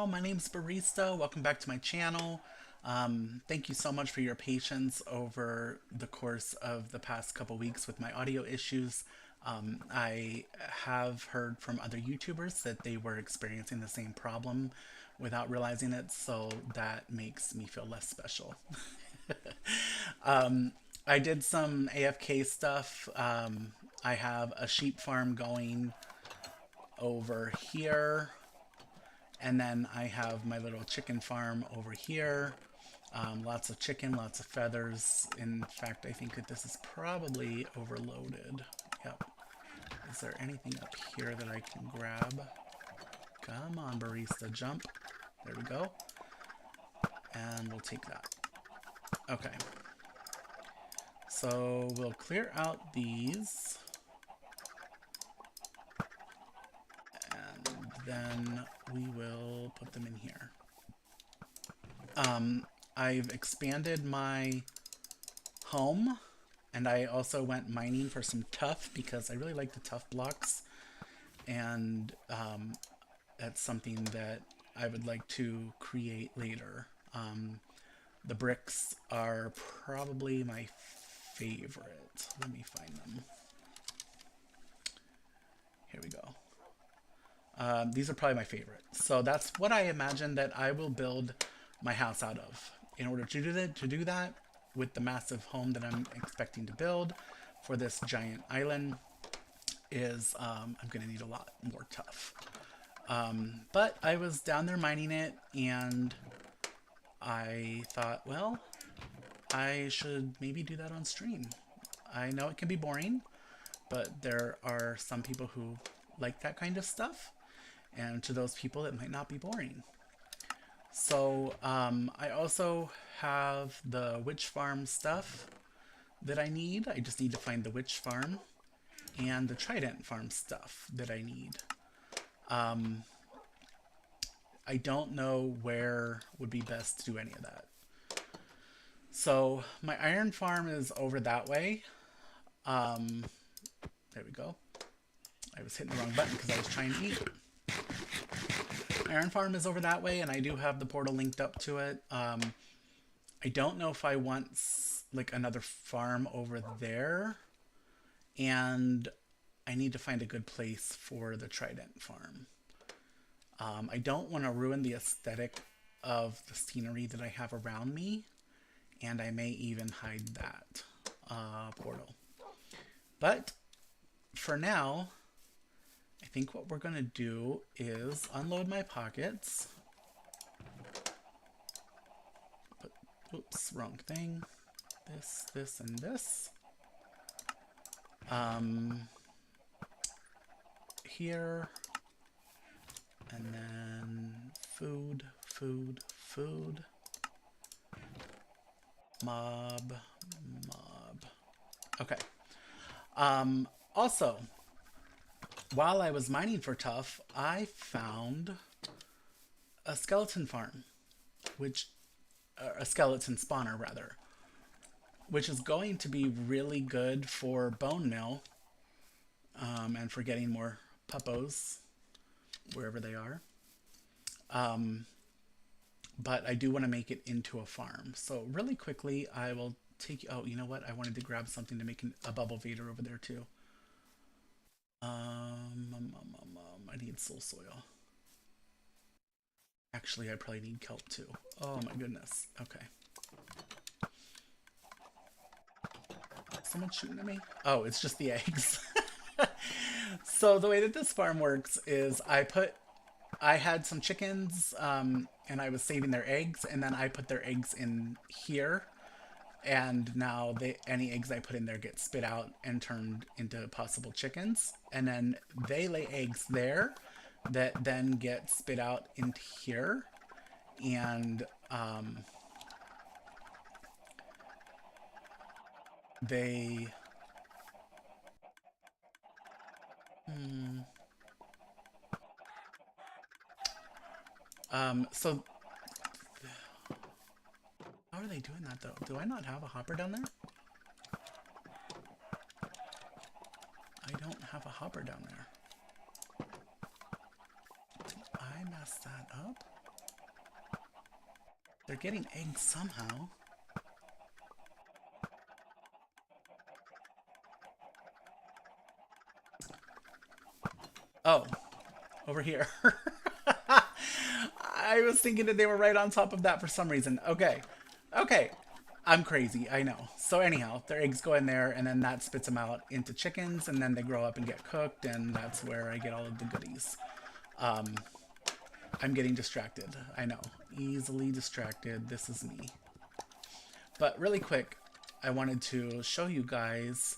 my name's Barista. Welcome back to my channel. Thank you so much for your patience over the course of the past couple weeks with my audio issues. I have heard from other YouTubers that they were experiencing the same problem without realizing it, so that makes me feel less special. I did some AFK stuff. I have a sheep farm going over here. And then I have my little chicken farm over here. Lots of chicken, lots of feathers. In fact, I think that this is probably overloaded. Yep. Is there anything up here that I can grab? Come on, Barista, jump. There we go. And we'll take that. Okay. So we'll clear out these. And then we will put them in here. I've expanded my home, and I also went mining for some tuff because I really like the tuff blocks, and that's something that I would like to create later. The bricks are probably my favorite. Let me find them. Here we go. These are probably my favorite. So that's what I imagine that I will build my house out of. In order to do that with the massive home that I'm expecting to build for this giant island is I'm going to need a lot more tuff. But I was down there mining it, and I thought, well, I should maybe do that on stream. I know it can be boring, but there are some people who like that kind of stuff. And to those people, it might not be boring. So I also have the witch farm stuff that I need. I just need to find the witch farm and the trident farm stuff that I need. I don't know where would be best to do any of that. So my iron farm is over that way. There we go. I was hitting the wrong button because I was trying to eat. Iron farm is over that way, and I do have the portal linked up to it. I don't know if I want like another farm over there, and I need to find a good place for the trident farm. I don't want to ruin the aesthetic of the scenery that I have around me, and I may even hide that portal. But for now, I think what we're going to do is unload my pockets. Oops, wrong thing. This, and this. Here. And then food. Mob. Okay. Also, while I was mining for tuff, I found a skeleton farm, a skeleton spawner rather, which is going to be really good for bone meal, and for getting more puppos wherever they are. But I do want to make it into a farm. So really quickly, I will take. Oh, you know what? I wanted to grab something to make a bubble vader over there too. I need soul soil. Actually, I probably need kelp too. Oh my goodness. Okay. Someone shooting at me? Oh, it's just the eggs. So the way that this farm works is I had some chickens, and I was saving their eggs, and then I put their eggs in here. And now any eggs I put in there get spit out and turned into possible chickens. And then they lay eggs there that then get spit out into here. And they... so how are they doing that though? Do I not have a hopper down there? I don't have a hopper down there. Did I mess that up? They're getting eggs somehow. Oh, over here. I was thinking that they were right on top of that for some reason. Okay. Okay. I'm crazy, I know. So anyhow, their eggs go in there, and then that spits them out into chickens, and then they grow up and get cooked, and that's where I get all of the goodies. I'm getting distracted. I know. Easily distracted. This is me. But really quick, I wanted to show you guys.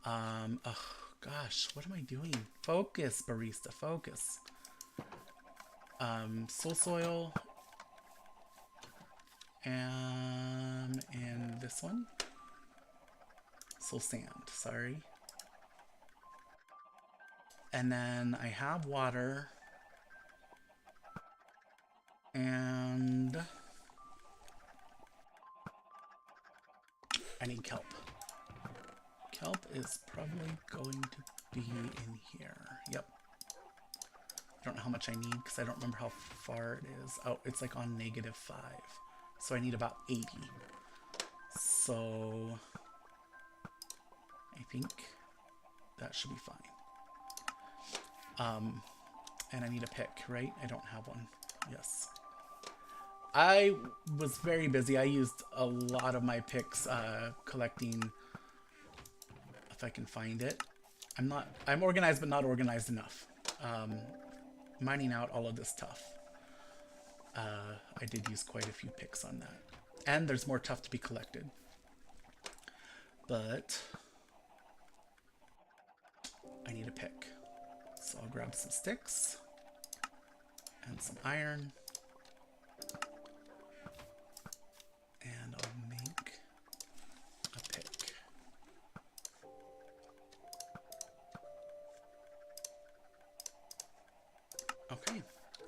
Oh gosh, what am I doing? Focus, barista, focus. Soul soil. And this one. Soul sand, sorry. And then I have water. And I need kelp. Kelp is probably going to be in here. Yep. I don't know how much I need because I don't remember how far it is. Oh, it's like on -5. So I need about 80. So I think that should be fine. And I need a pick, right? I don't have one. Yes. I was very busy. I used a lot of my picks collecting, if I can find it. I'm organized but not organized enough. Mining out all of this tuff. I did use quite a few picks on that. And there's more tuff to be collected. But I need a pick. So I'll grab some sticks and some iron. And I'll make a pick. Okay.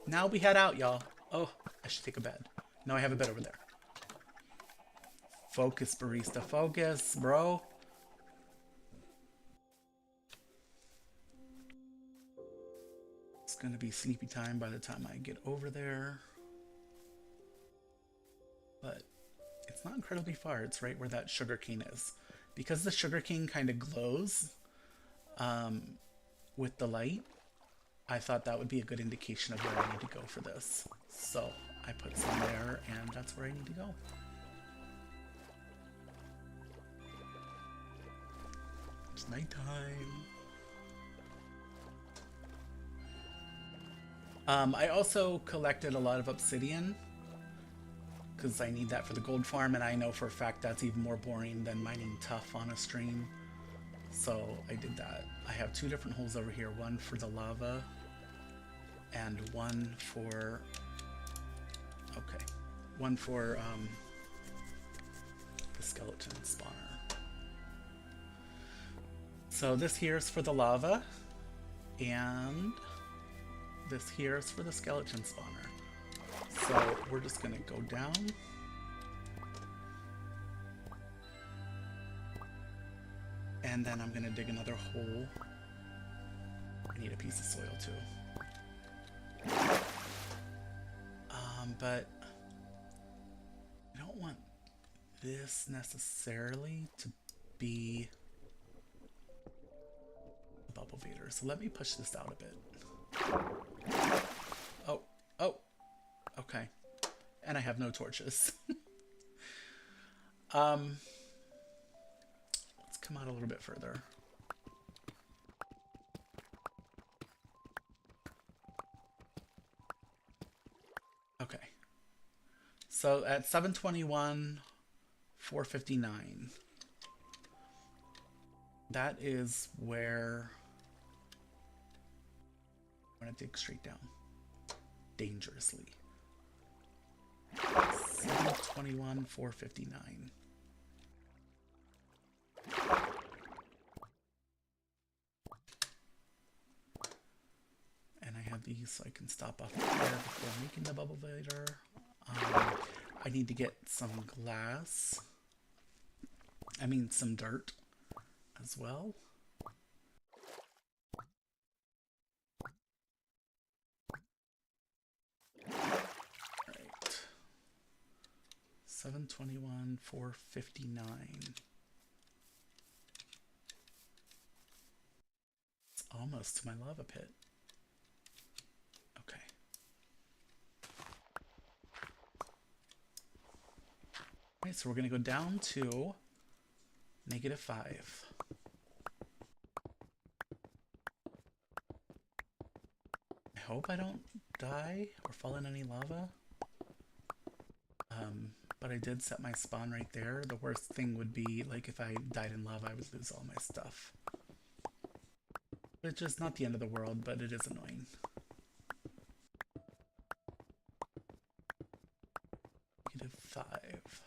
Now we head out, y'all. Oh, I should take a bed. No, I have a bed over there. Focus, barista. Focus, bro. It's gonna be sleepy time by the time I get over there. But it's not incredibly far. It's right where that sugarcane is. Because the sugarcane kind of glows with the light, I thought that would be a good indication of where I need to go for this. So I put some there, and that's where I need to go. It's nighttime. I also collected a lot of obsidian because I need that for the gold farm, and I know for a fact that's even more boring than mining tuff on a stream. So I did that. I have 2 different holes over here, one for the lava and one for the skeleton spawner. So this here is for the lava, and this here is for the skeleton spawner. So we're just gonna go down. And then I'm gonna dig another hole. I need a piece of soil too. But I don't want this necessarily to be a bubble vader. So let me push this out a bit. Oh, okay. And I have no torches. Let's come out a little bit further. Okay. So at 721, 459. That is where I'm going to dig straight down. Dangerously. 721, 459. And I have these so I can stop off there before making the bubble vader. I need to get some glass. I mean some dirt as well. Right. 721, 459. It's almost to my lava pit. Okay. Alright, so we're going to go down to -5. I hope I don't die or fall in any lava. But I did set my spawn right there. The worst thing would be, like, if I died in lava, I would lose all my stuff. Which is not the end of the world, but it is annoying. -5.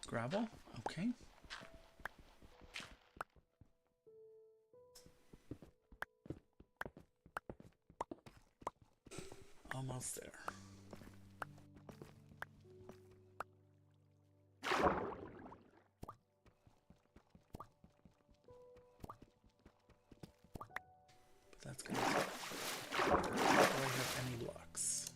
Gravel, okay. Almost there. But that's gonna take. Do I have any blocks?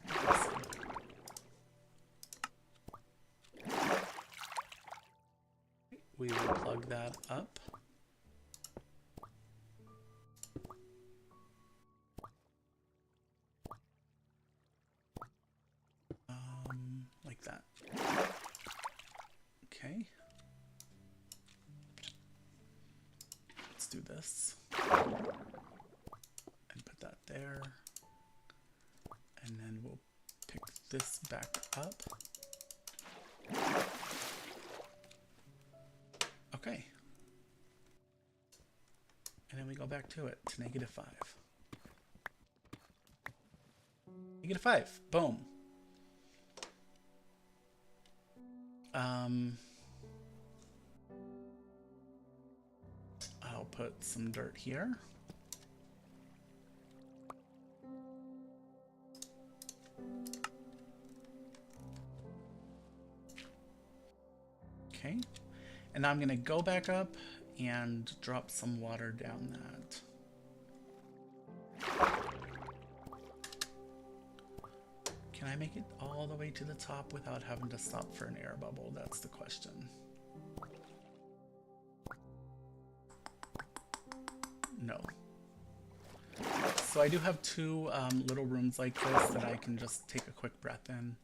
We will plug that up. Like that. Okay. Let's do this. And put that there. And then we'll pick this back up. Okay. And then we go back to it, to -5. -5, boom. I'll put some dirt here. Okay. And now I'm going to go back up and drop some water down that. Can I make it all the way to the top without having to stop for an air bubble? That's the question. No. So I do have two little rooms like this that I can just take a quick breath in,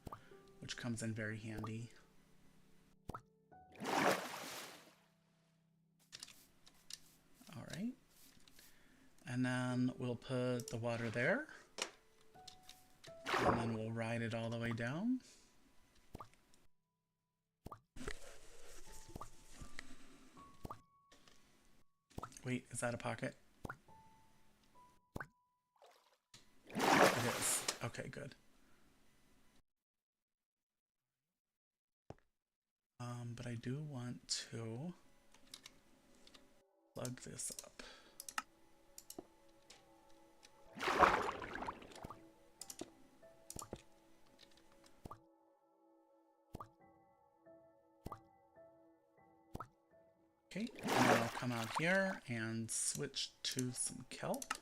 which comes in very handy. All right. And then we'll put the water there. And then we'll ride it all the way down. Wait, is that a pocket? It is. Okay, good. But I do want to plug this up. Okay, and then I'll come out here and switch to some kelp.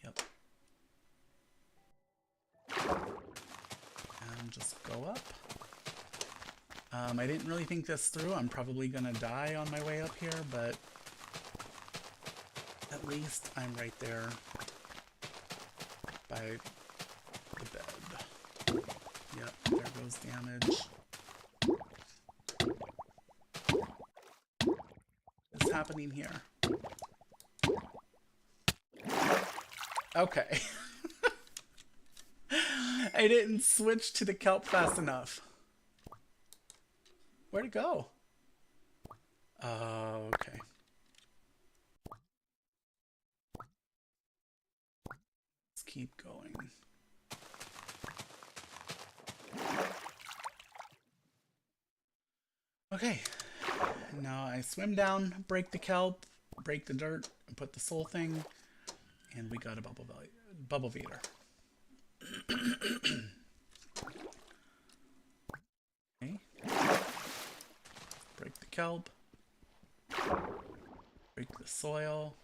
Yep. And just go up. I didn't really think this through. I'm probably gonna die on my way up here, but at least I'm right there by the bed. Yep, there goes damage. What's happening here? Okay. I didn't switch to the kelp fast enough. Where'd it go? Oh, okay. Let's keep going. Okay. Now I swim down, break the kelp, break the dirt, and put the soul thing, and we got a bubble feeder. Okay. Break the kelp. Break the soil.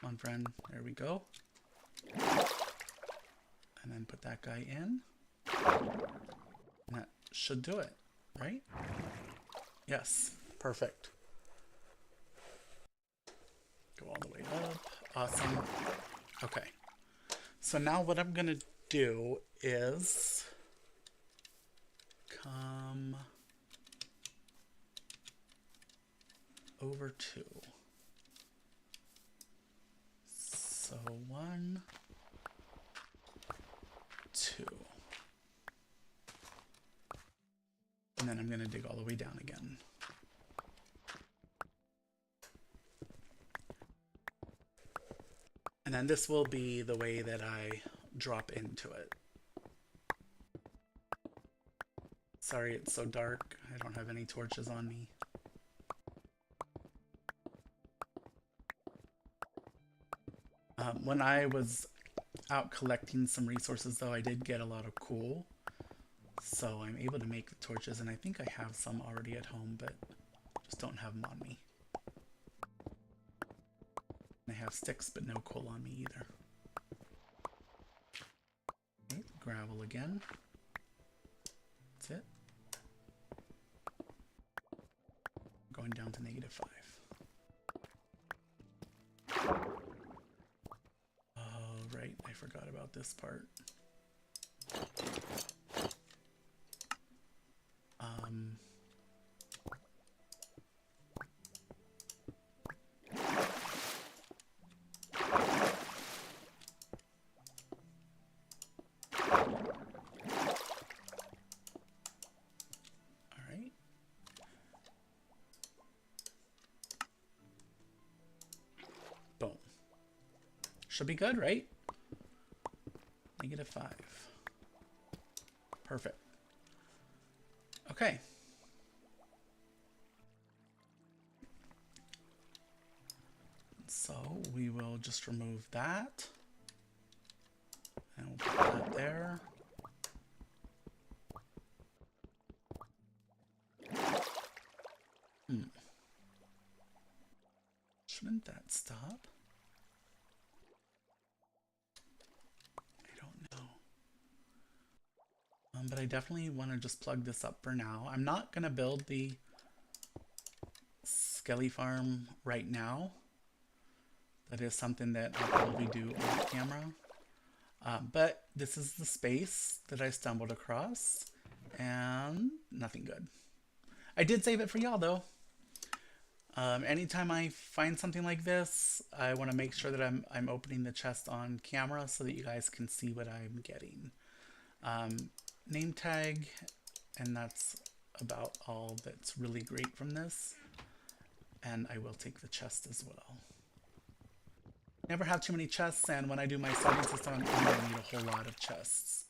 Come on, friend. There we go. And then put that guy in. And that should do it, right? Yes, perfect. Go all the way up. Awesome. Okay. So now what I'm gonna do is come over to, so 1, 2, and then I'm gonna dig all the way down again. And then this will be the way that I drop into it. Sorry it's so dark. I don't have any torches on me. When I was out collecting some resources though, I did get a lot of coal. So I'm able to make the torches, and I think I have some already at home, but just don't have them on me. I have sticks, but no coal on me either. Okay, gravel again. That's it. Going down to -5. Oh, right. I forgot about this part. Boom. Should be good, right? -5. Perfect. Okay. So we will just remove that. And we'll put that there. Shouldn't that stop? I don't know. But I definitely want to just plug this up for now. I'm not going to build the skelly farm right now. That is something that I'll probably do off camera. But this is the space that I stumbled across, and nothing good. I did save it for y'all though. Anytime I find something like this, I want to make sure that I'm opening the chest on camera so that you guys can see what I'm getting. Name tag, and that's about all that's really great from this. And I will take the chest as well. Never have too many chests, and when I do my sorting system, I'm going to need a whole lot of chests.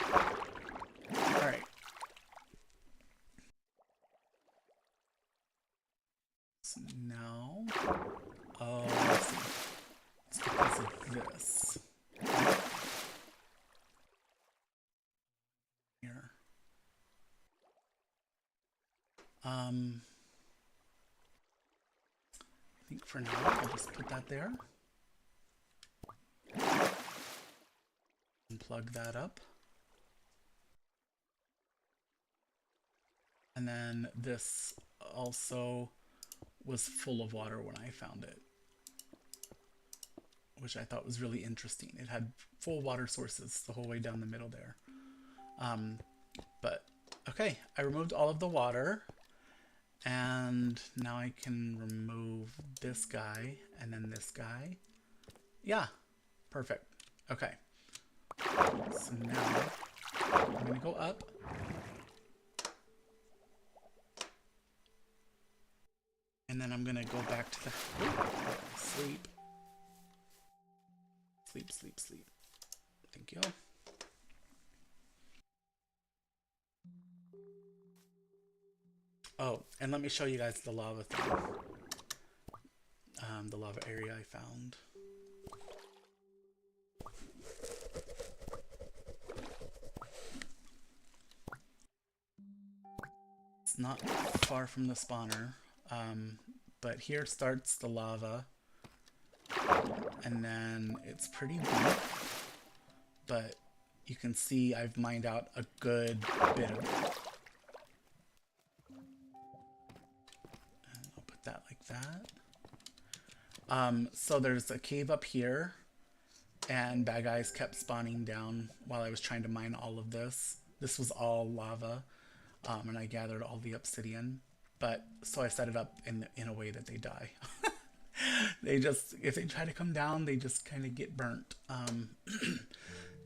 Alright. So now... Oh, I see. It's because of this. Here. I think for now, I'll just put that there. And plug that up. And then this also was full of water when I found it, which I thought was really interesting. It had full water sources the whole way down the middle there. But okay, I removed all of the water, and now I can remove this guy and then this guy. Yeah, perfect. Okay, so now I'm gonna go up. And then I'm gonna go back to the sleep. Sleep, sleep, sleep. Thank you. Oh, and let me show you guys the lava thing. The lava area I found. It's not far from the spawner, but here starts the lava, and then it's pretty deep, but you can see I've mined out a good bit of it. And I'll put that like that. So there's a cave up here, and bad guys kept spawning down while I was trying to mine all of this. This was all lava, and I gathered all the obsidian. But so I set it up in a way that they die. They just, if they try to come down, they just kind of get burnt,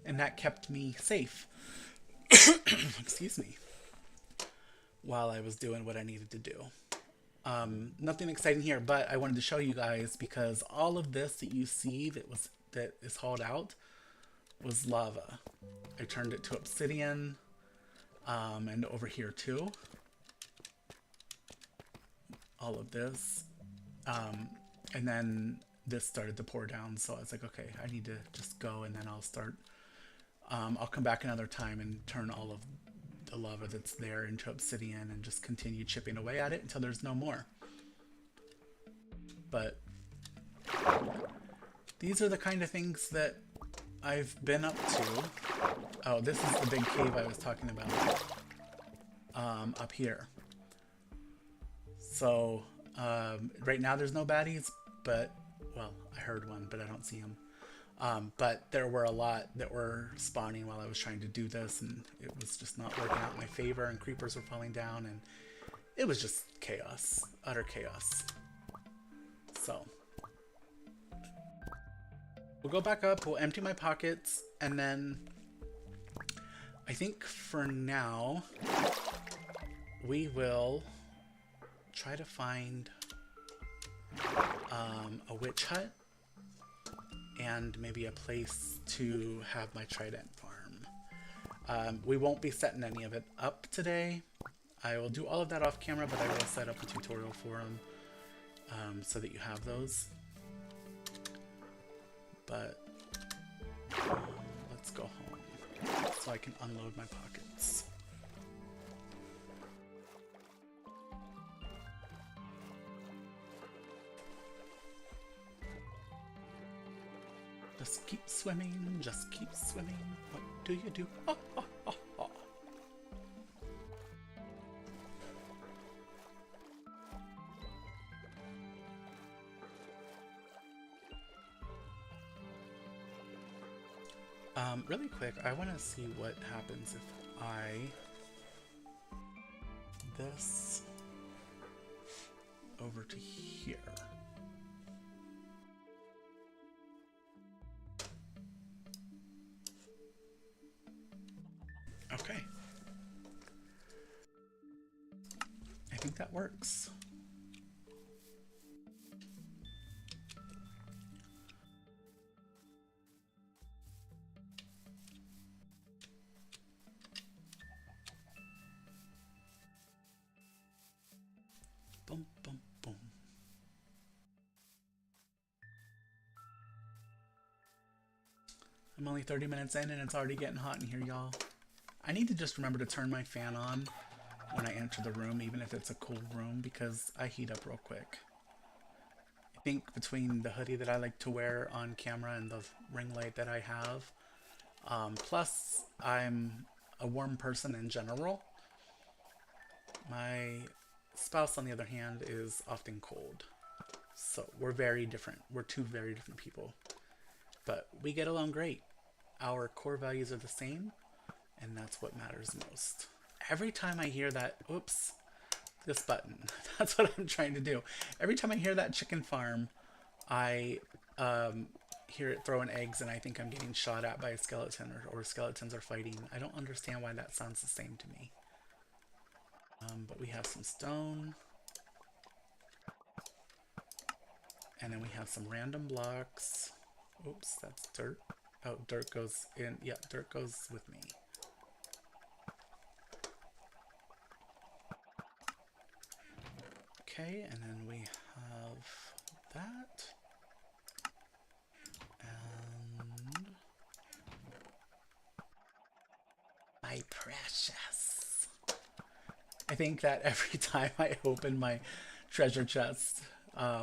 and that kept me safe. Excuse me. While I was doing what I needed to do. Nothing exciting here, but I wanted to show you guys because all of this that you see that is hauled out was lava. I turned it to obsidian, and over here too. All of this, and then this started to pour down. So I was like, okay, I need to just go, and then I'll start. I'll come back another time and turn all of the lava that's there into obsidian and just continue chipping away at it until there's no more. But these are the kind of things that I've been up to. Oh, this is the big cave I was talking about, up here. So right now there's no baddies, but, well, I heard one, but I don't see him. But there were a lot that were spawning while I was trying to do this, and it was just not working out in my favor, and creepers were falling down, and it was just chaos, utter chaos. So we'll go back up, we'll empty my pockets, and then I think for now we will try to find a witch hut and maybe a place to have my trident farm. We won't be setting any of it up today. I will do all of that off camera, but I will set up a tutorial for them, so that you have those. But let's go home so I can unload my pockets. Just keep swimming, just keep swimming. What do you do? Oh, oh, oh, oh. Really quick, I want to see what happens if I this over to here. Okay. I think that works. Boom, boom, boom. I'm only 30 minutes in and it's already getting hot in here, y'all. I need to just remember to turn my fan on when I enter the room, even if it's a cool room, because I heat up real quick. I think between the hoodie that I like to wear on camera and the ring light that I have, plus I'm a warm person in general. My spouse, on the other hand, is often cold. So we're very different. We're two very different people. But we get along great. Our core values are the same, and that's what matters most. Every time I hear that, oops, this button, that's what I'm trying to do. Every time I hear that chicken farm, I hear it throwing eggs and I think I'm getting shot at by a skeleton, or skeletons are fighting. I don't understand why that sounds the same to me. But we have some stone. And then we have some random blocks. Oops, that's dirt. Oh, dirt goes in. Yeah, dirt goes with me. Okay, and then we have that. And my precious. I think that every time I open my treasure chest,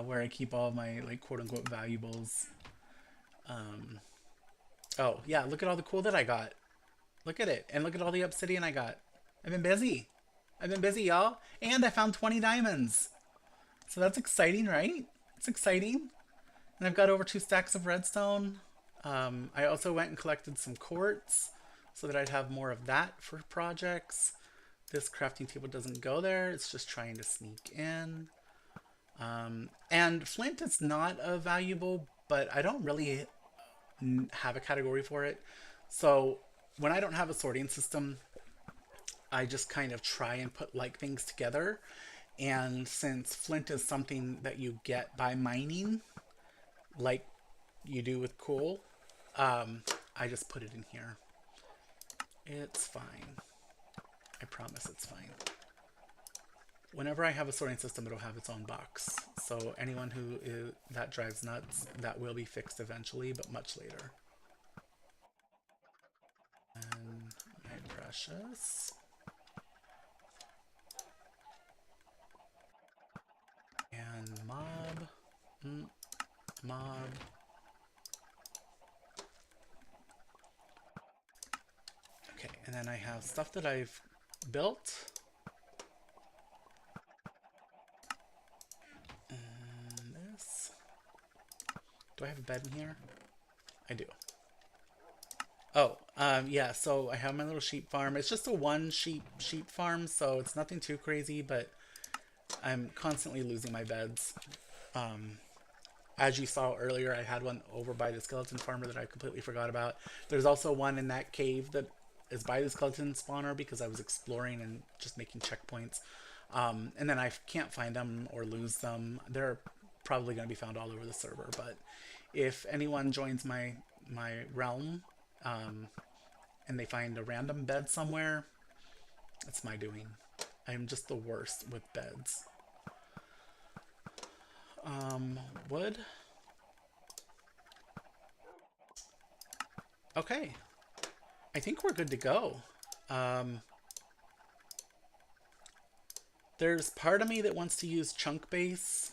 where I keep all of my like quote unquote valuables. Um, oh yeah, look at all the coal that I got. Look at it, and look at all the obsidian I got. I've been busy. I've been busy, y'all, and I found 20 diamonds. So that's exciting, right? It's exciting. And I've got over 2 stacks of redstone. I also went and collected some quartz so that I'd have more of that for projects. This crafting table doesn't go there. It's just trying to sneak in. And flint is not a valuable, but I don't really have a category for it. So when I don't have a sorting system, I just kind of try and put like things together. And since flint is something that you get by mining, like you do with coal, I just put it in here. It's fine. I promise it's fine. Whenever I have a sorting system, it'll have its own box. So anyone that drives nuts, that will be fixed eventually, but much later. And my precious. And mob. Mob. Okay, and then I have stuff that I've built. And this. Do I have a bed in here? I do. Oh, yeah, so I have my little sheep farm. It's just a one sheep farm, so it's nothing too crazy, but I'm constantly losing my beds. Um, as you saw earlier, I had one over by the skeleton farmer that I completely forgot about. There's also one in that cave that is by the skeleton spawner because I was exploring and just making checkpoints. And then I can't find them or lose them. They're probably going to be found all over the server, but if anyone joins my realm, um, and they find a random bed somewhere, it's my doing. I'm just the worst with beds. Wood. Okay. I think we're good to go. There's part of me that wants to use chunk base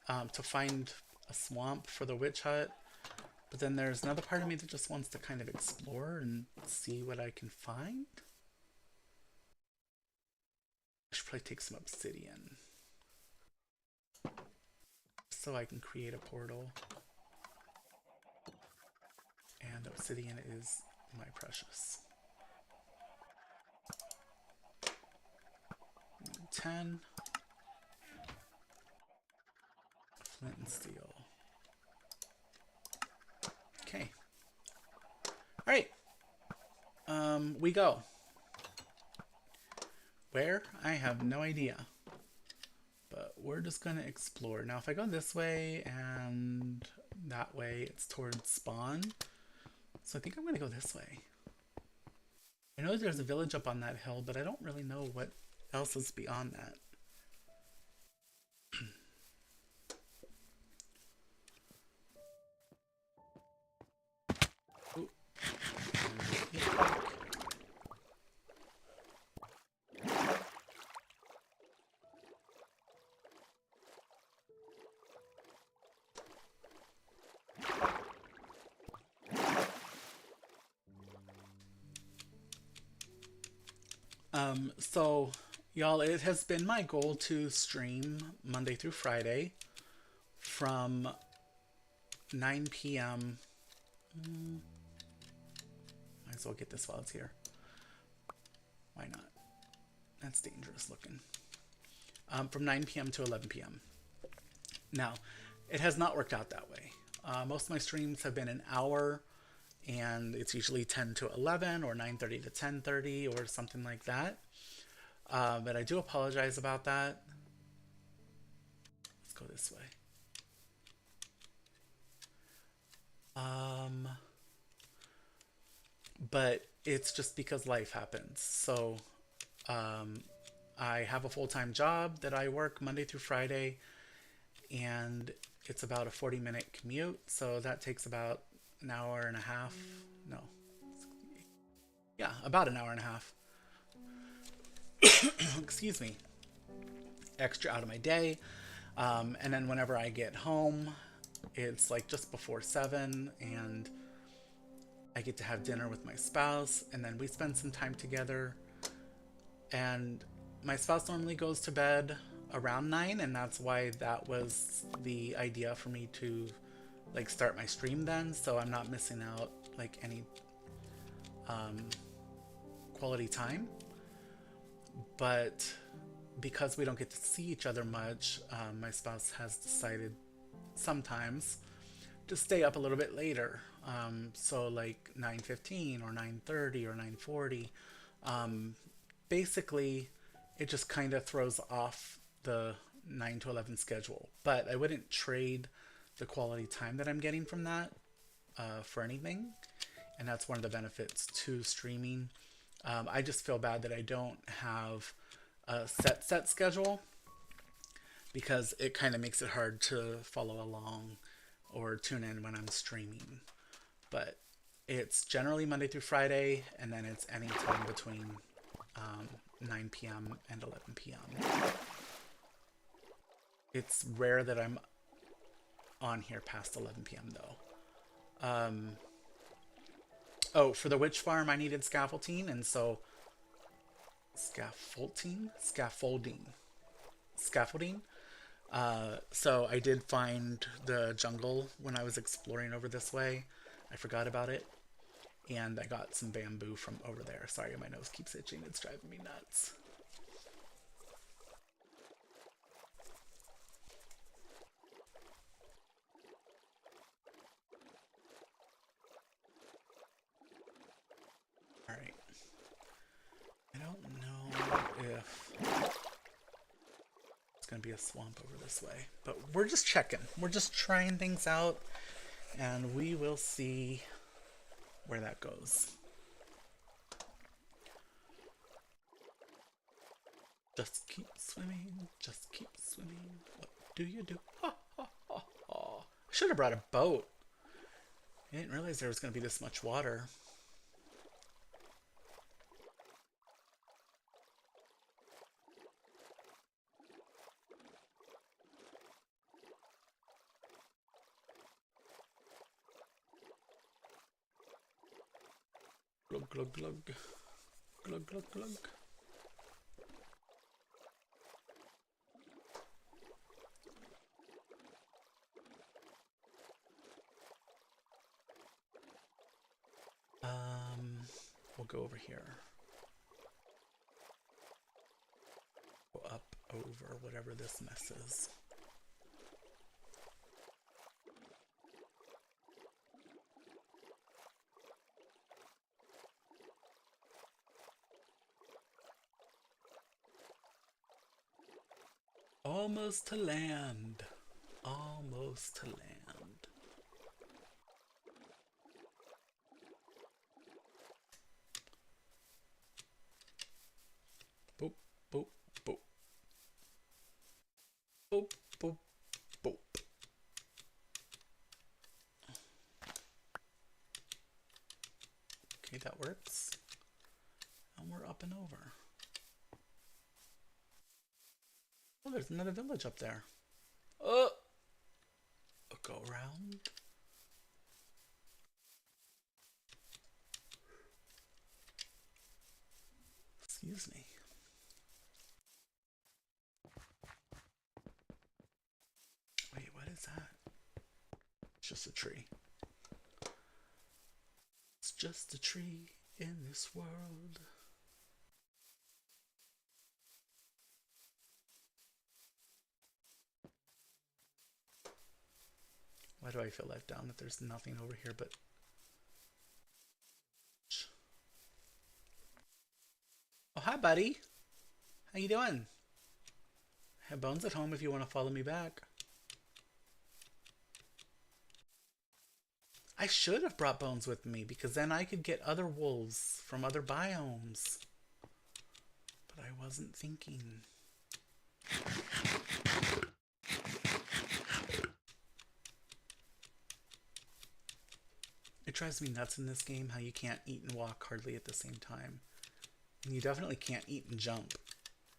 to find a swamp for the witch hut. But then there's another part of me that just wants to kind of explore and see what I can find. I should probably take some obsidian so I can create a portal. And obsidian is my precious. 10. Flint and steel. Okay. All right. We go. Where? I have no idea. But we're just going to explore. Now, if I go this way and that way, it's towards spawn. So I think I'm going to go this way. I know there's a village up on that hill, but I don't really know what else is beyond that. So y'all, it has been my goal to stream Monday through Friday from 9 p.m. Might as well get this while it's here. Why not? That's dangerous looking. From 9 p.m. to 11 p.m. Now, it has not worked out that way. Most of my streams have been an hour, and it's usually 10 to 11 or 9:30 to 10:30 or something like that. But I do apologize about that. Let's go this way. But it's just because life happens. So I have a full-time job that I work Monday through Friday, and it's about a 40-minute commute. So that takes about an hour and a half. No. Yeah, about an hour and a half. Excuse me. Extra out of my day. And then whenever I get home, it's like just before 7, and I get to have dinner with my spouse, and then we spend some time together. And my spouse normally goes to bed around 9, and that's why that was the idea for me to like start my stream then, so I'm not missing out like any quality time. But because we don't get to see each other much, my spouse has decided sometimes to stay up a little bit later. So like 9:15 or 9:30 or 9:40. Basically, it just kind of throws off the 9 to 11 schedule. But I wouldn't trade the quality time that I'm getting from that for anything. And that's one of the benefits to streaming. I just feel bad that I don't have a set schedule, because it kind of makes it hard to follow along or tune in when I'm streaming. But it's generally Monday through Friday, and then it's any time between 9 p.m. and 11 p.m. It's rare that I'm on here past 11 p.m. though. Oh, for the witch farm, I needed scaffolding, and so scaffolding. So I did find the jungle when I was exploring over this way. I forgot about it, and I got some bamboo from over there. Sorry, my nose keeps itching. It's driving me nuts. All right. I don't know if it's going to be a swamp over this way, but we're just checking. We're just trying things out, and we will see where that goes. Just keep swimming. Just keep swimming. What do you do? Ha, ha, ha, ha. I should have brought a boat. I didn't realize there was going to be this much water. Glug, glug, glug. Glug, glug, glug. We'll go over here. Go up over whatever this mess is. Almost to land. Almost to land. Boop, boop, boop. Boop, boop, boop. Okay, that works. And we're up and over. Oh, there's another village up there. Oh! Go around. Excuse me. Wait, what is that? It's just a tree. It's just a tree in this world. Why do I feel let down that there's nothing over here but... Oh, hi, buddy. How you doing? I have bones at home if you want to follow me back. I should have brought bones with me, because then I could get other wolves from other biomes. But I wasn't thinking. It drives me nuts in this game how you can't eat and walk hardly at the same time. And you definitely can't eat and jump.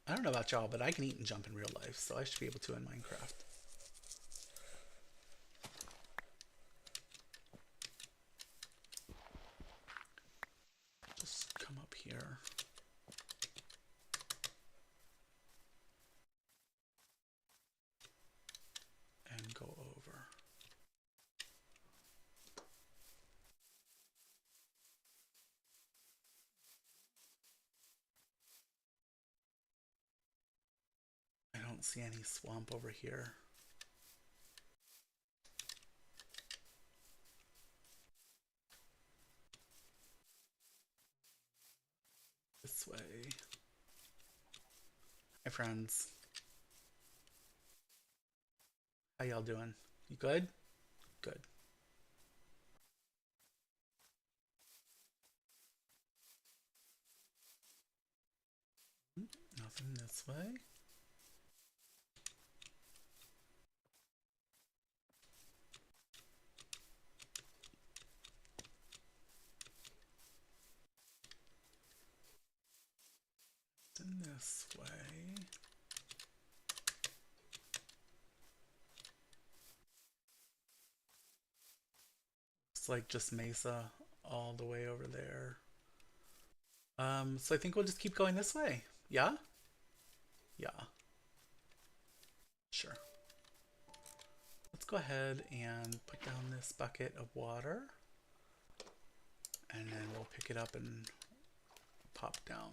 I don't know about y'all, but I can eat and jump in real life, so I should be able to in Minecraft. don't see any swamp over here. This way. Hi, friends. How y'all doing? You good? Good. Nothing this way. Nothing this way. It's like just mesa all the way over there. So I think we'll just keep going this way. Yeah? Yeah. Sure. Let's go ahead and put down this bucket of water. And then we'll pick it up and pop down.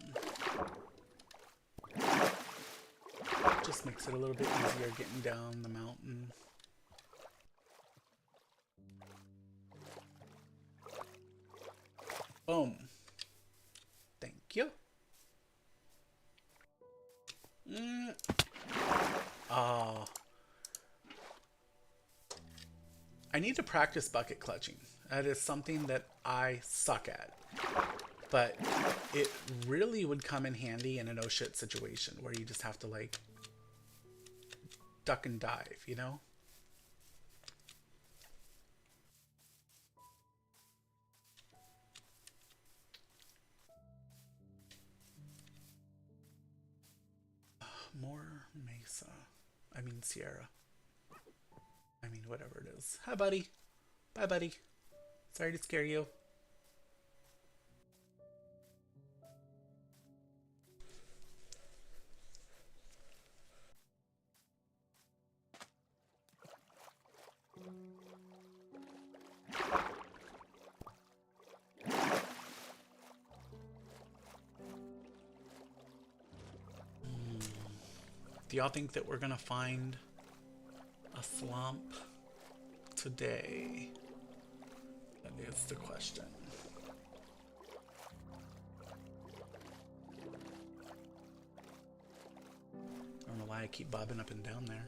Just makes it a little bit easier getting down the mountain. Boom. Thank you. Oh. I need to practice bucket clutching. That is something that I suck at. But it really would come in handy in a no shit situation where you just have to like duck and dive, you know? More mesa. I mean Sierra. I mean whatever it is. Hi buddy. Bye buddy. Sorry to scare you. Do y'all think that we're gonna find a swamp today? That is the question. I don't know why I keep bobbing up and down there.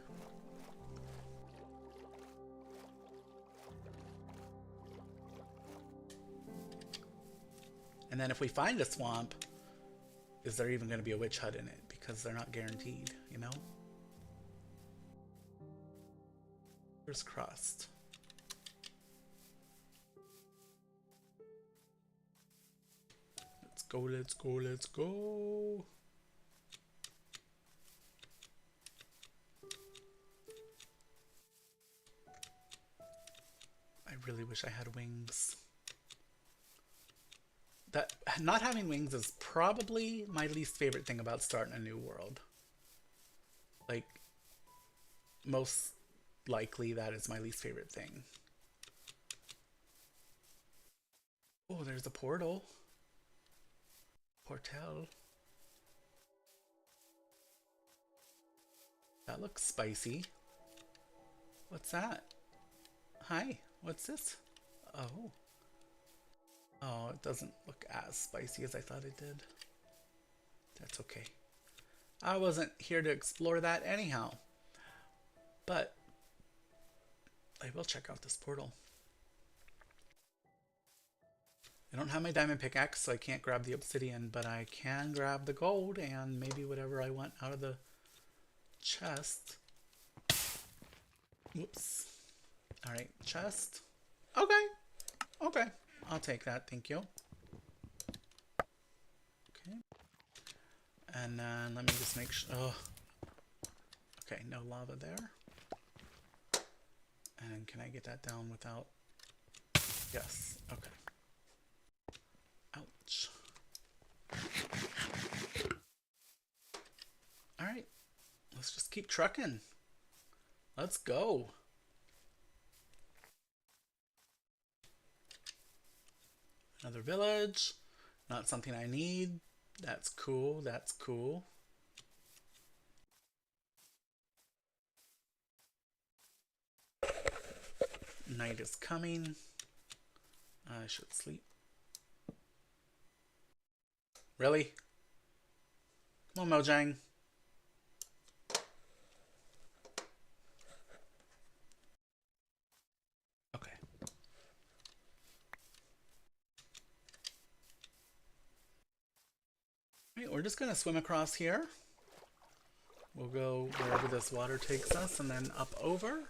And then if we find a swamp, is there even going to be a witch hut in it? Because they're not guaranteed, you know? Fingers crossed. Let's go, let's go, let's go. I really wish I had wings. That not having wings is probably my least favorite thing about starting a new world. Like, most likely that is my least favorite thing. Oh, there's a portal. Portal. That looks spicy. What's that? Hi, what's this? Oh. Oh, it doesn't look as spicy as I thought it did. That's okay. I wasn't here to explore that anyhow. But I will check out this portal. I don't have my diamond pickaxe, so I can't grab the obsidian, but I can grab the gold and maybe whatever I want out of the chest. Whoops. Alright, chest. Okay. Okay. I'll take that, thank you. Okay. And then let me just make sure. Oh. Okay, no lava there. And can I get that down without? Yes, okay. Ouch. Alright, let's just keep trucking. Let's go. Another village. Not something I need. That's cool. That's cool. Night is coming. I should sleep. Really? Come on, Mojang. Okay. Right, we're just gonna swim across here. We'll go wherever this water takes us and then up over.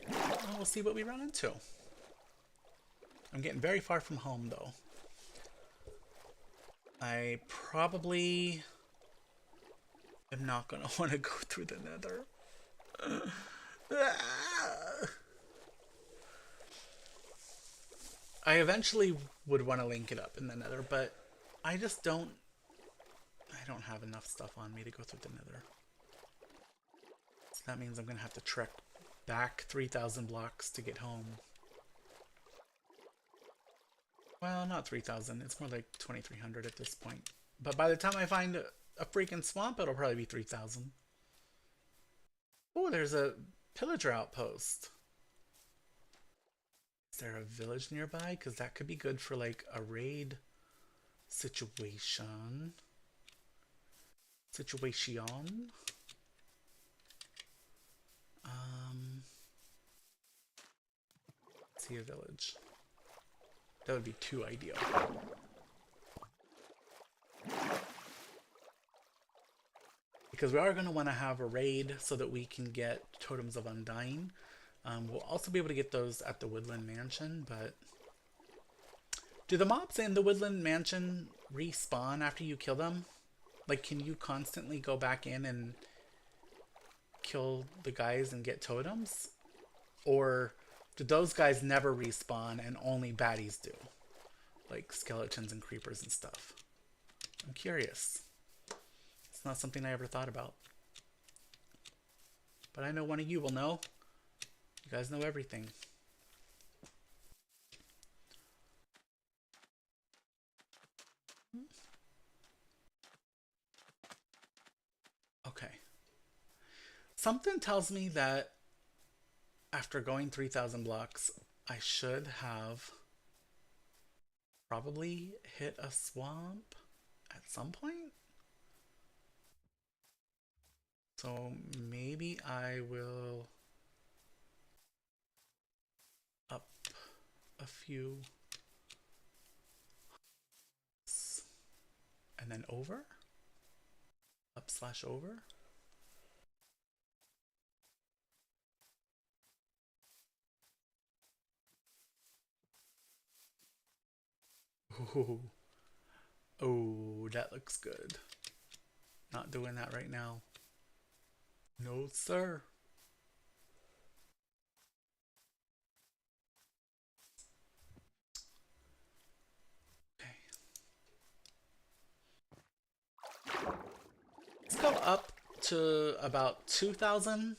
And we'll see what we run into. I'm getting very far from home though. I probably am not gonna want to go through the nether. I eventually would want to link it up in the nether, but I just don't have enough stuff on me to go through the nether. So that means I'm gonna have to trek back 3,000 blocks to get home. Well, not 3,000. It's more like 2,300 at this point. But by the time I find a freaking swamp, it'll probably be 3,000. Oh, there's a pillager outpost. Is there a village nearby? Because that could be good for like a raid situation. See a village. That would be too ideal. Because we are going to want to have a raid so that we can get Totems of Undying. We'll also be able to get those at the Woodland Mansion, but... Do the mobs in the Woodland Mansion respawn after you kill them? Like, can you constantly go back in and kill the guys and get totems? Or do those guys never respawn and only baddies do? Like skeletons and creepers and stuff. I'm curious. It's not something I ever thought about. But I know one of you will know. You guys know everything. Okay. Something tells me that after going 3,000 blocks, I should have probably hit a swamp at some point. So maybe I will up a few and then over. Up/over. Ooh. Oh, that looks good. Not doing that right now. No, sir. Okay. Let's go up to about 2,000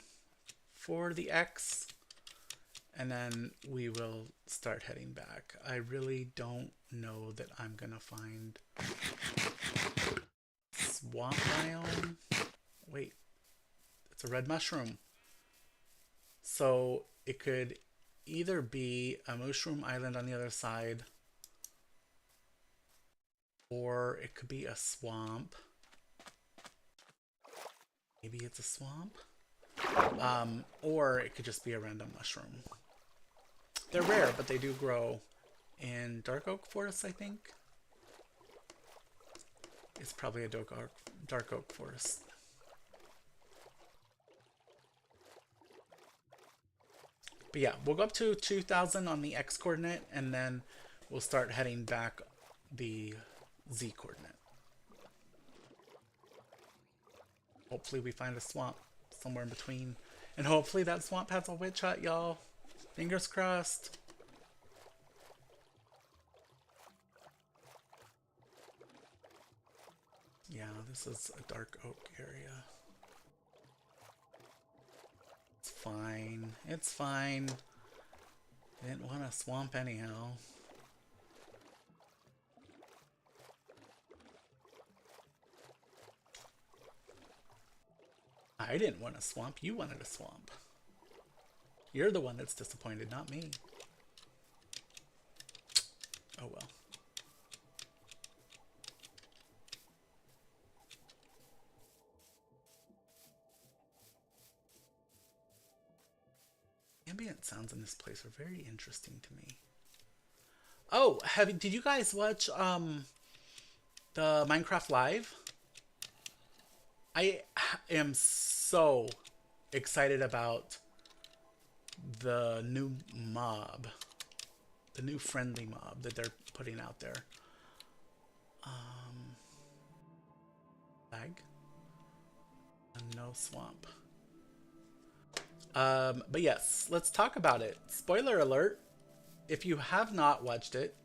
for the X. And then we will start heading back. I really don't know that I'm gonna find swamp biome. Wait, it's a red mushroom. So it could either be a mushroom island on the other side, or it could be a swamp. Maybe it's a swamp. Or it could just be a random mushroom. They're rare, but they do grow in dark oak forests, I think. It's probably a dark oak forest. But yeah, we'll go up to 2,000 on the X coordinate, and then we'll start heading back the Z coordinate. Hopefully we find a swamp somewhere in between. And hopefully that swamp has a witch hut, y'all. Fingers crossed. Yeah, this is a dark oak area. It's fine. It's fine. Didn't want a swamp anyhow. I didn't want a swamp. You wanted a swamp. You're the one that's disappointed, not me. Oh well. Ambient sounds in this place are very interesting to me. Oh, did you guys watch the Minecraft Live? I am so excited about the new mob, the new friendly mob that they're putting out there. Lag and no swamp. But yes, let's talk about it. Spoiler alert: if you have not watched it,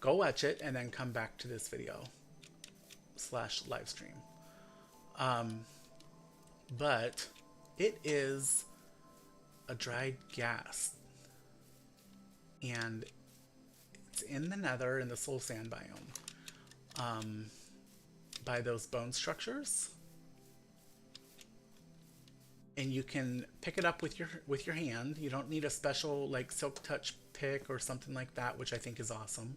go watch it and then come back to this video slash live stream. But it is a dried gas, and it's in the Nether in the Soul Sand biome, by those bone structures, and you can pick it up with your hand. You don't need a special like silk touch pick or something like that, which I think is awesome.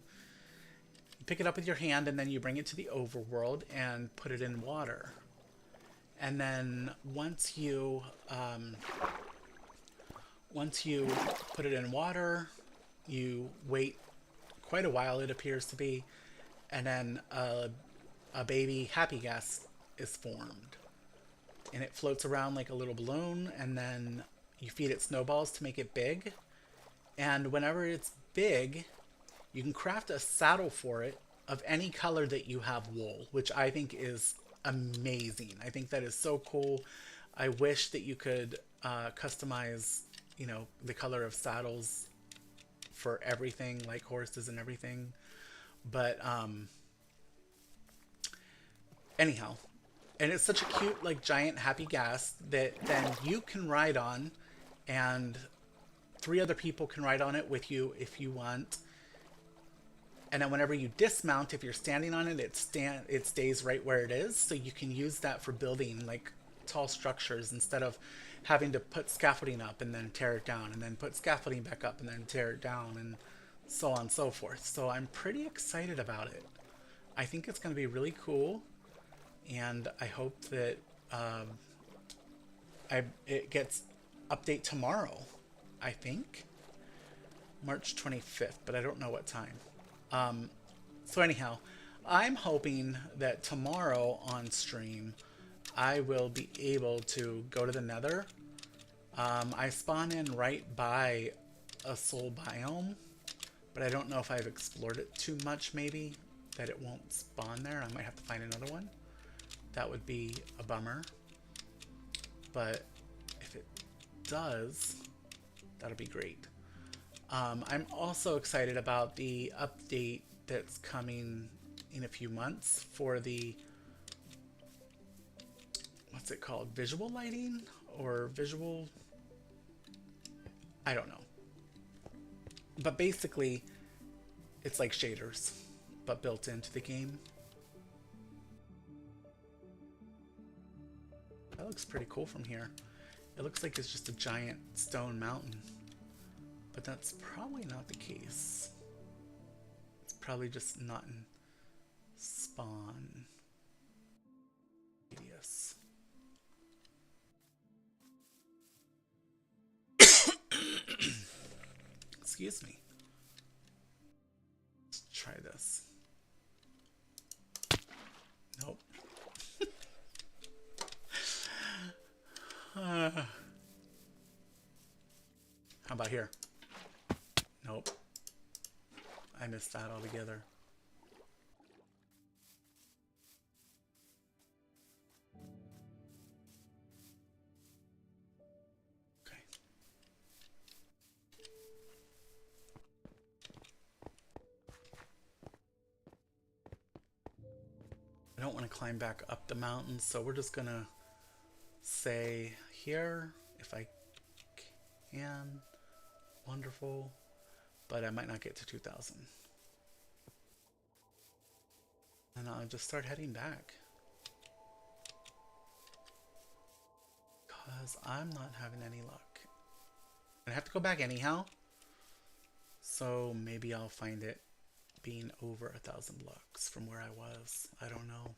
You pick it up with your hand and then you bring it to the overworld and put it in water. And then once you put it in water, you wait quite a while, it appears to be, and then a baby happy gas is formed. And it floats around like a little balloon, and then you feed it snowballs to make it big. And whenever it's big, you can craft a saddle for it of any color that you have wool, which I think is amazing. I think that is so cool. I wish that you could customize, you know, the color of saddles for everything, like horses and everything. But anyhow, and it's such a cute, like, giant happy gas that then you can ride on, and 3 other people can ride on it with you if you want. And then whenever you dismount, if you're standing on it, it stays right where it is. So you can use that for building like tall structures instead of having to put scaffolding up and then tear it down and then put scaffolding back up and then tear it down and so on and so forth. So I'm pretty excited about it. I think it's going to be really cool, and I hope that it gets update tomorrow. I think March 25th, but I don't know what time. So anyhow, I'm hoping that tomorrow on stream I will be able to go to the Nether. I spawn in right by a soul biome, but I don't know if I've explored it too much, maybe, that it won't spawn there. I might have to find another one. That would be a bummer. But if it does, that'll be great. I'm also excited about the update that's coming in a few months for the, what's it called? Visual lighting or visual? I don't know. But basically, it's like shaders, but built into the game. That looks pretty cool from here. It looks like it's just a giant stone mountain. But that's probably not the case. It's probably just not in spawn radius. Excuse me. Let's try this. Nope. How about here? Nope. I missed that altogether. Okay. I don't want to climb back up the mountain, so we're just gonna say here if I can. Wonderful. But I might not get to 2,000. And I'll just start heading back. Because I'm not having any luck. I have to go back anyhow. So maybe I'll find it being over 1,000 blocks from where I was. I don't know.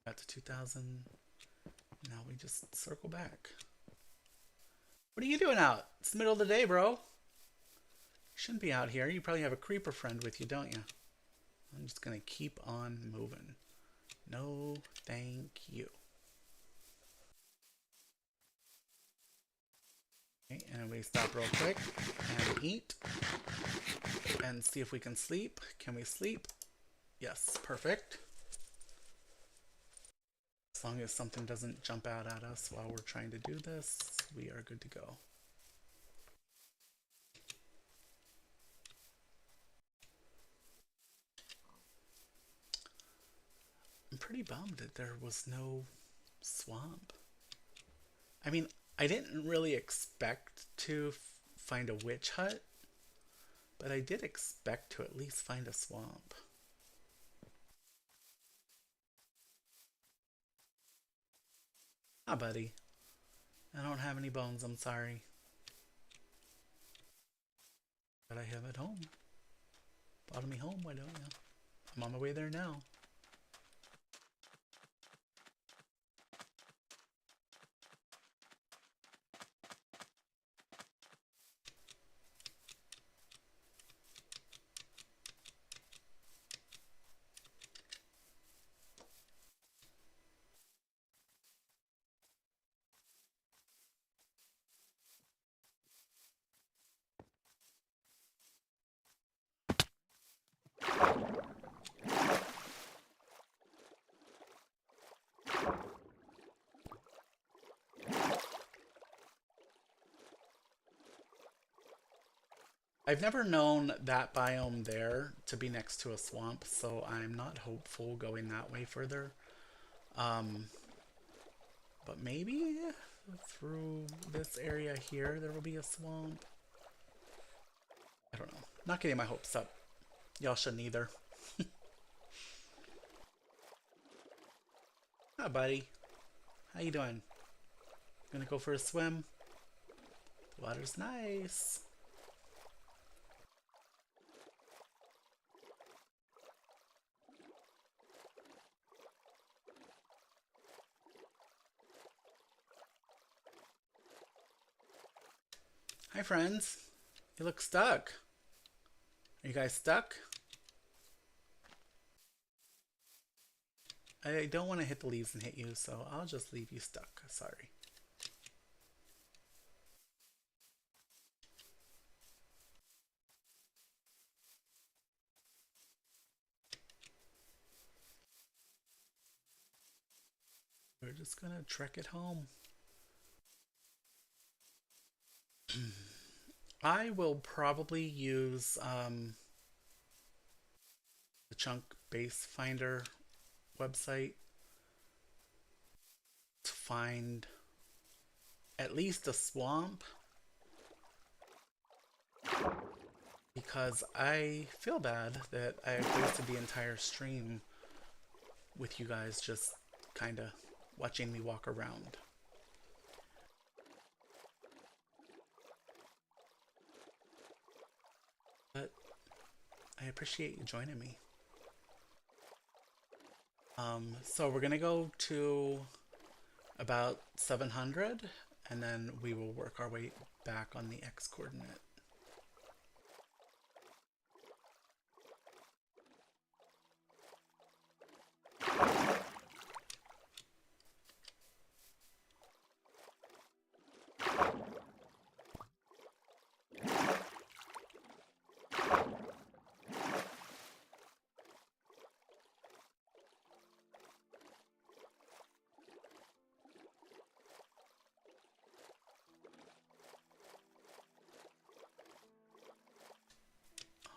Got to 2,000. Now we just circle back. What are you doing out? It's the middle of the day, bro. You shouldn't be out here. You probably have a creeper friend with you, don't you? I'm just gonna keep on moving. No, thank you. Okay, and we stop real quick and eat and see if we can sleep. Can we sleep? Yes, perfect. As long as something doesn't jump out at us while we're trying to do this, we are good to go. I'm pretty bummed that there was no swamp. I mean, I didn't really expect to find a witch hut, but I did expect to at least find a swamp. Ah, buddy. I don't have any bones, I'm sorry. But I have it home. Brought me home, why don't you? I'm on my way there now. I've never known that biome there to be next to a swamp, so I'm not hopeful going that way further. Um, but maybe through this area here there will be a swamp. I don't know. Not getting my hopes up. Y'all shouldn't either. Hi, buddy. How you doing? Gonna go for a swim? The water's nice. Hi, friends. You look stuck. Are you guys stuck? I don't want to hit the leaves and hit you, so I'll just leave you stuck. Sorry. We're just gonna trek it home. I will probably use the Chunk Base Finder website to find at least a swamp, because I feel bad that I wasted the entire stream with you guys just kind of watching me walk around. But I appreciate you joining me. So we're gonna go to about 700 and then we will work our way back on the X coordinate.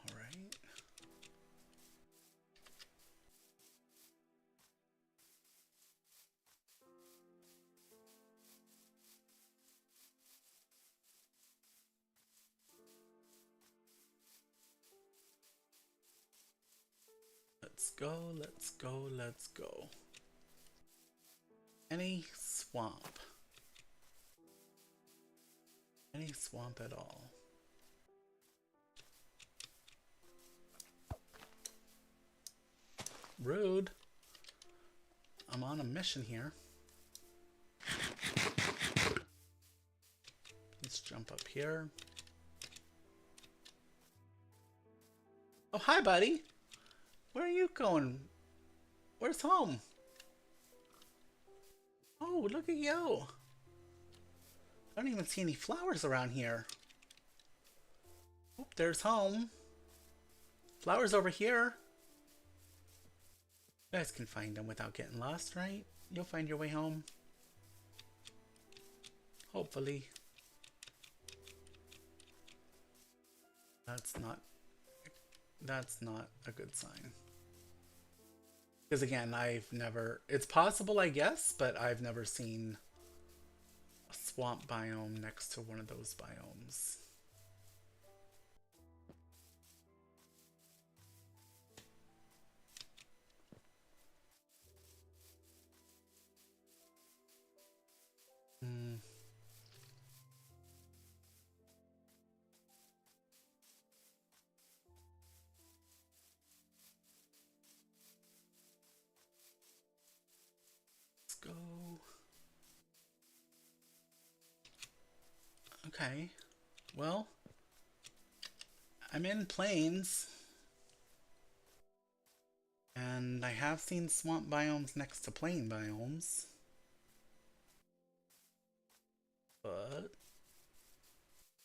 All right. Let's go, let's go, let's go. Any swamp. Any swamp at all. Rude. I'm on a mission here. Let's jump up here. Oh, hi, buddy. Where are you going? Where's home? Oh, look at you. I don't even see any flowers around here. Oh, there's home. Flowers over here. You guys can find them without getting lost, right? You'll find your way home. Hopefully. That's not a good sign. Because again, it's possible, I guess, but I've never seen a swamp biome next to one of those biomes. Go. Okay. Well, I'm in plains. And I have seen swamp biomes next to plain biomes. But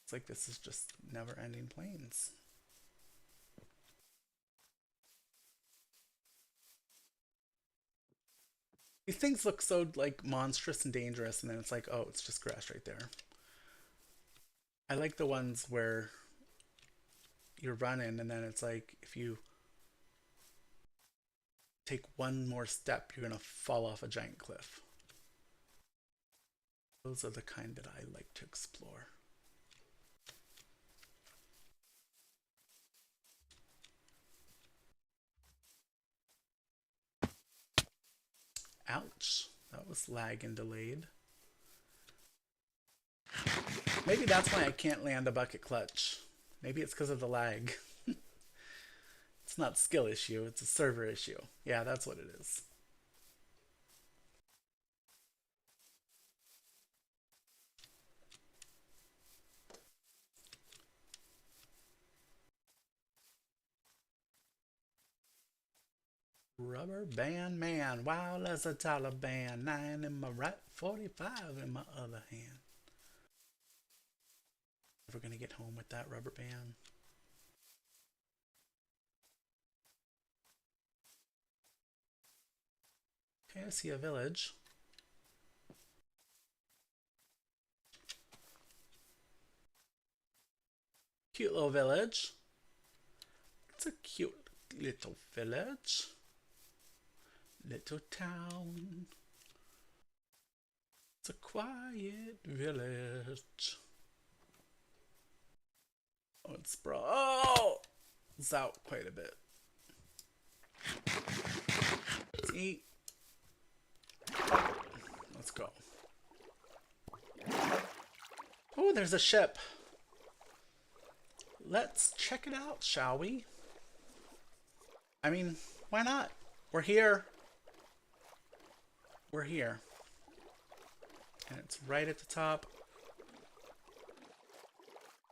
it's like this is just never-ending plains. These things look so like monstrous and dangerous, and then it's like, oh, it's just grass right there. I like the ones where you're running, and then it's like if you take one more step, you're gonna fall off a giant cliff. Those are the kind that I like to explore. Ouch, that was lag and delayed. Maybe that's why I can't land a bucket clutch. Maybe it's because of the lag. It's not a skill issue, it's a server issue. Yeah, that's what it is. Rubber band man, wild as a Taliban, 9 in my right, 45 in my other hand. Never gonna get home with that rubber band. Okay, I see a village. Cute little village. It's a cute little village. Little town. It's a quiet village. Oh, it's it's out quite a bit. Let's eat. Let's go. Oh, there's a ship. Let's check it out, shall we? I mean, why not? We're here. We're here. And it's right at the top.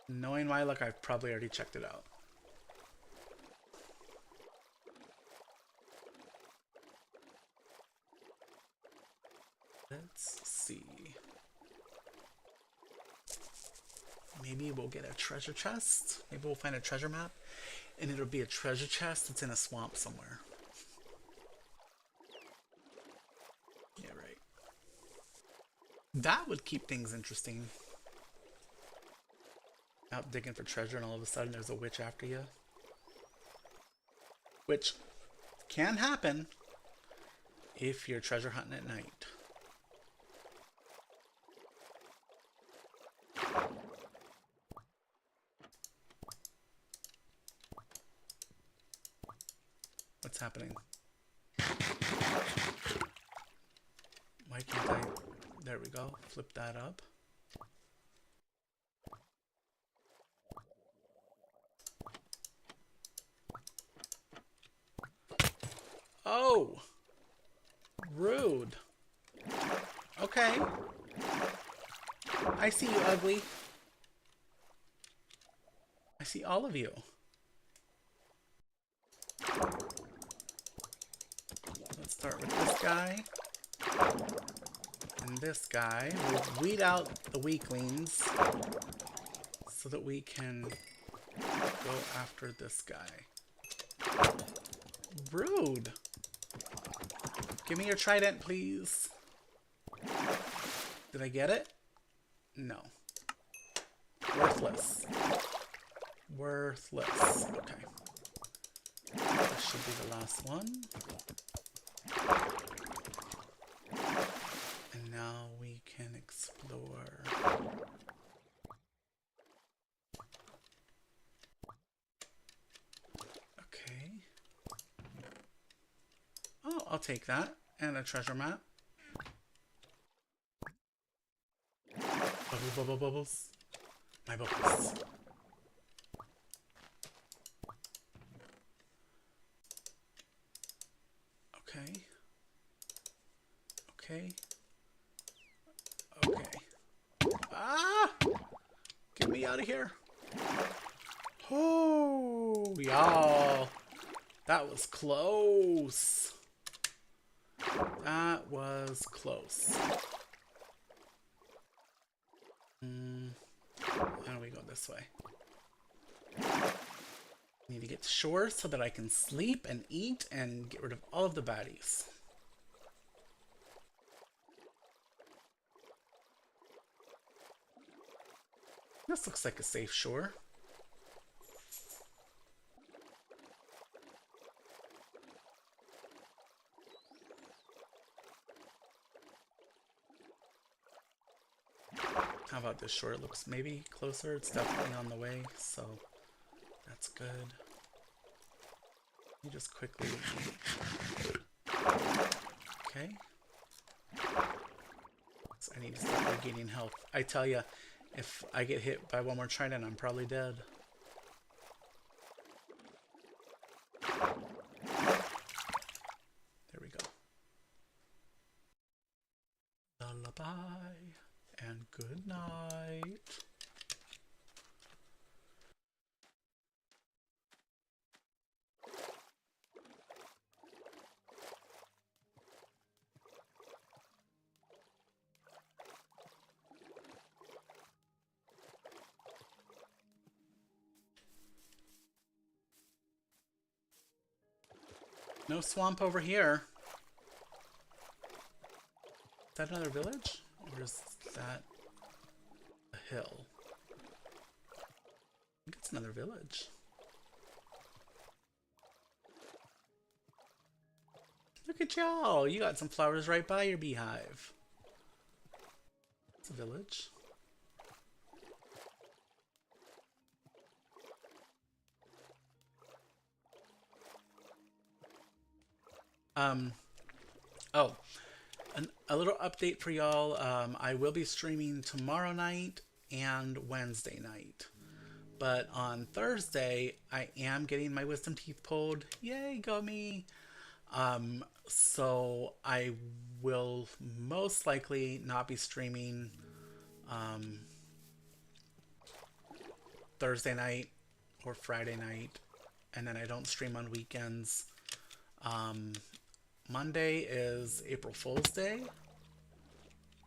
Knowing my luck, I've probably already checked it out. Let's see. Maybe we'll get a treasure chest. Maybe we'll find a treasure map. And it'll be a treasure chest that's in a swamp somewhere. Yeah, right. That would keep things interesting. Out digging for treasure and all of a sudden there's a witch after you. Which can happen if you're treasure hunting at night. What's happening? Why can't I there we go. Flip that up. Oh! Rude. Okay. I see you, ugly. I see all of you. Let's start with this guy. And this guy. We'll weed out the weaklings so that we can go after this guy. Rude. Give me your trident, please. Did I get it? No. Worthless. Worthless. Okay. This should be the last one. And now we can explore. Okay. Oh, I'll take that. And a treasure map. Bubbles. My bubbles. Okay. Okay. Okay. Ah! Get me out of here. Oh, y'all. That was close. That was close. Now we go this way. Need to get to shore so that I can sleep and eat and get rid of all of the baddies. This looks like a safe shore. How about this shore? It looks maybe closer. It's definitely on the way, so that's good. Let me just quickly... Okay. So I need to start regaining health. I tell ya, if I get hit by one more trident, I'm probably dead. There we go. Lullaby and good night. No swamp over here. Is that another village? Or is that a hill? I think it's another village. Look at y'all! You got some flowers right by your beehive. It's a village. Oh, a little update for y'all. I will be streaming tomorrow night and Wednesday night. But on Thursday, I am getting my wisdom teeth pulled. Yay, go me! So I will most likely not be streaming Thursday night or Friday night. And then I don't stream on weekends. Monday is April Fool's Day.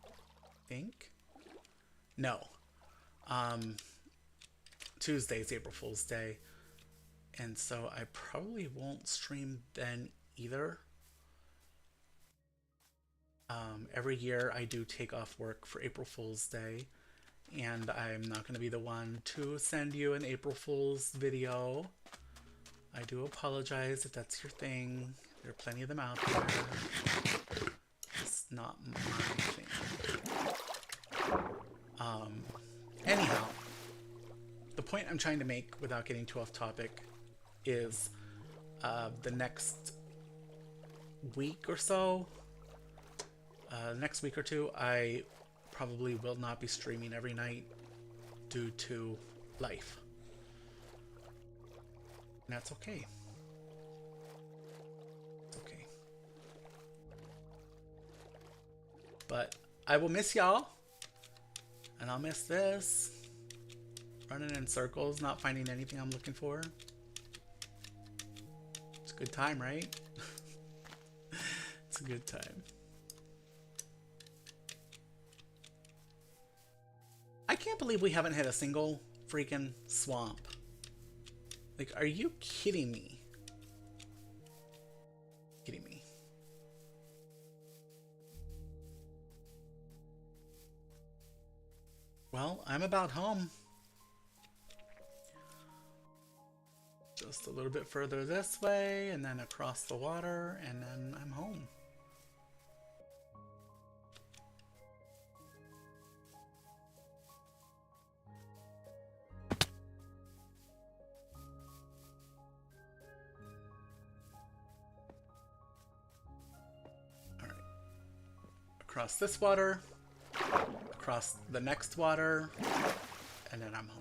I think. No. Tuesday is April Fool's Day. And so I probably won't stream then either. Every year I do take off work for April Fool's Day. And I'm not going to be the one to send you an April Fool's video. I do apologize if that's your thing. There are plenty of them out there. It's not my thing. Anyhow, the point I'm trying to make without getting too off topic is the next week or so, Next week or two, I probably will not be streaming every night due to life. And that's okay. It's okay. But I will miss y'all. And I'll miss this. Running in circles, not finding anything I'm looking for. It's a good time, right? It's a good time. I can't believe we haven't hit a single freaking swamp. Like, are you kidding me? Kidding me. Well, I'm about home. Just a little bit further this way, and then across the water, and then I'm home. Alright. Across this water, across the next water, and then I'm home.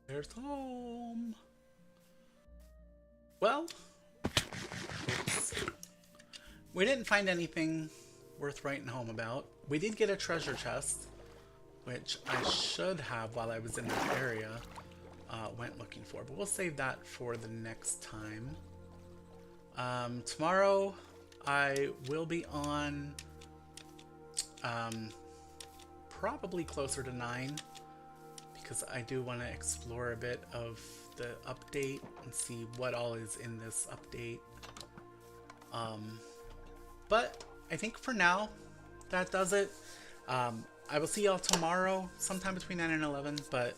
There's home. Well, we didn't find anything worth writing home about. We did get a treasure chest, which I should have while I was in that area. Went looking for, but we'll save that for the next time. Tomorrow I will be on probably closer to 9. Because I do want to explore a bit of the update and see what all is in this update. But I think for now, that does it. I will see y'all tomorrow, sometime between 9 and 11, but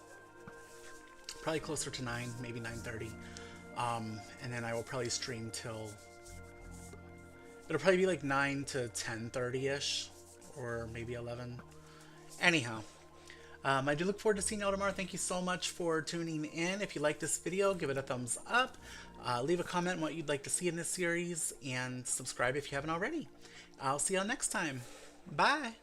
probably closer to 9, maybe 9:30. And then I will probably stream till... It'll probably be like 9 to 10:30-ish, or maybe 11. Anyhow. I do look forward to seeing y'all tomorrow. Thank you so much for tuning in. If you like this video, give it a thumbs up. Leave a comment on what you'd like to see in this series. And subscribe if you haven't already. I'll see y'all next time. Bye.